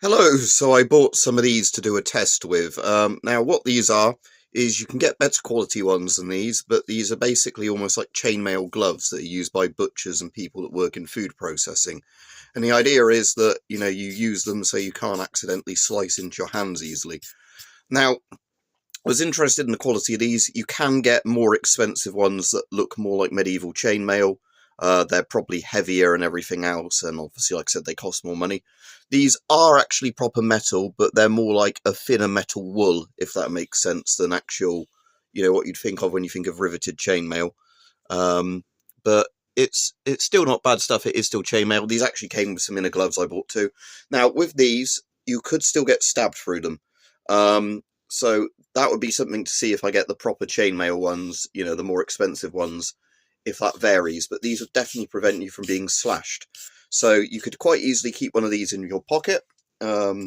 Hello, so I bought some of these to do a test with. Now, what these are is you can get better quality ones than these, but these are basically almost like chainmail gloves that are used by butchers and people that work in food processing. And the idea is that, you use them so you can't accidentally slice into your hands easily. Now, I was interested in the quality of these. You can get more expensive ones that look more like medieval chainmail. They're probably heavier and everything else, and obviously, like I said, they cost more money. These are actually proper metal, but they're more like a thinner metal wool, if that makes sense, than actual, what you'd think of when you think of riveted chainmail. But it's still not bad stuff. It is still chainmail. These actually came with some inner gloves I bought too. Now, with these, you could still get stabbed through them. So that would be something to see if I get the proper chainmail ones, the more expensive ones, if that varies. But these would definitely prevent you from being slashed. So you could quite easily keep one of these in your pocket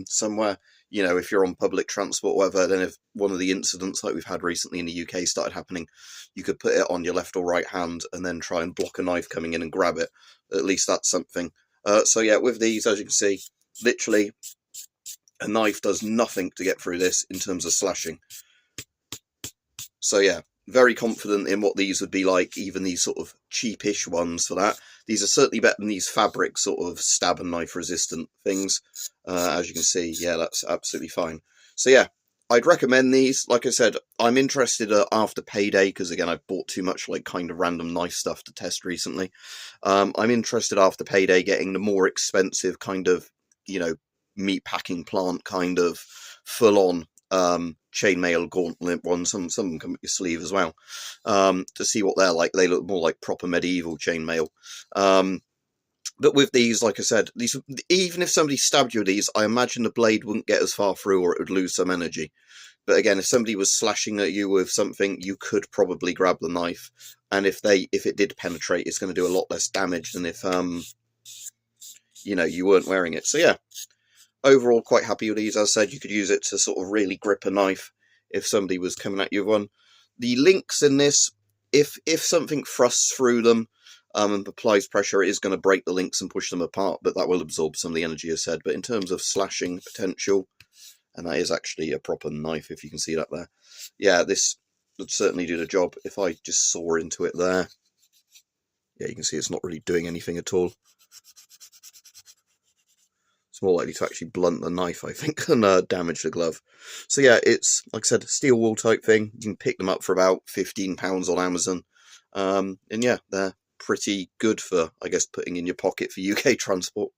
somewhere, if you're on public transport or whatever. Then if one of the incidents like we've had recently in the UK started happening, you could put it on your left or right hand and then try and block a knife coming in and grab it. At least that's something. So yeah, with these, as you can see, literally a knife does nothing to get through this in terms of slashing. So yeah, very confident in what these would be like, even these sort of cheapish ones for that. These are certainly better than these fabric sort of stab and knife resistant things. As you can see, yeah, that's absolutely fine. So yeah, I'd recommend these. Like I said, I'm interested after payday, because again, I've bought too much like kind of random knife stuff to test recently. I'm interested after payday getting the more expensive kind of, meat packing plant kind of full on chainmail gauntlet ones. Some of them come with your sleeve as well, to see what they're like. They look more like proper medieval chainmail. But with these, like I said, these, even if somebody stabbed you with these, I imagine the blade wouldn't get as far through, or it would lose some energy. But again, if somebody was slashing at you with something, you could probably grab the knife, and if it did penetrate, it's going to do a lot less damage than if you weren't wearing it. So yeah, overall quite happy with these. As I said, you could use it to sort of really grip a knife if somebody was coming at you with one. The links in this, if something thrusts through them and applies pressure, it is going to break the links and push them apart, but that will absorb some of the energy, as said. But in terms of slashing potential, and that is actually a proper knife, if you can see that there, yeah, this would certainly do the job. If I just saw into it there, yeah, you can see it's not really doing anything at all. More likely to actually blunt the knife, I think, than damage the glove. So yeah, it's, like I said, steel wool type thing. You can pick them up for about £15 on Amazon. And yeah, they're pretty good for, I guess, putting in your pocket for UK transport.